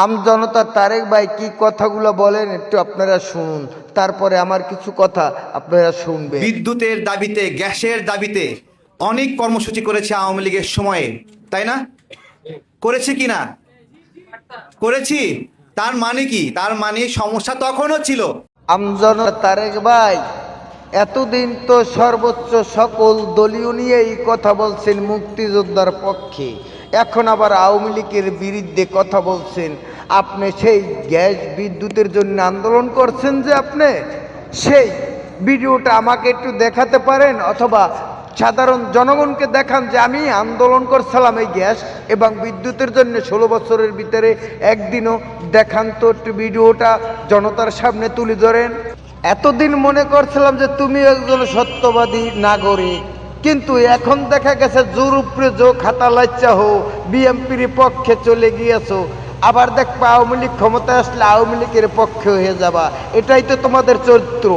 আমজনতা তারেক ভাই কি কথাগুলো বলেন একটু আপনারা শুনুন, তারপরে আমার কিছু কথা আপনারা শুনবেন। বিদ্যুতের দাবিতে, গ্যাসের দাবিতে অনেক কর্মসূচি করেছে আওয়ামী লীগের সময়ে, তাই না? করেছি কি না? করেছি। তার মানে কি? তার মানে সমস্যা তখনও ছিল। আমজনতা তারেক ভাই এতদিন তো সর্বোচ্চ সকল দলীয় নিয়েই কথা বলছেন মুক্তিযোদ্ধার পক্ষে, এখন আবার আওয়ামী লীগের বিরুদ্ধে কথা বলছেন। আপনি সেই গ্যাস বিদ্যুতের জন্য আন্দোলন করছেন যে আপনি সেই ভিডিওটা আমাকে একটু দেখাতে পারেন, অথবা সাধারণ জনগণকে দেখান যে আমি আন্দোলন করছিলাম এই গ্যাস এবং বিদ্যুতের জন্য 16 বছরের ভিতরে একদিনও দেখান তো একটু ভিডিওটা জনতার সামনে তুলে ধরেন। এতদিন মনে করছিলাম যে তুমি একজন সত্যবাদী নাগরিক, কিন্তু এখন দেখা গেছে জোর উপরে জো খাতা লাচ্চা হো বিএমপির পক্ষে চলে গিয়েছো, আবার দেখবা আওয়ামী লীগ ক্ষমতায় আসলে আওয়ামী লীগের পক্ষে হয়ে যাবা। এটাই তো তোমাদের চরিত্র।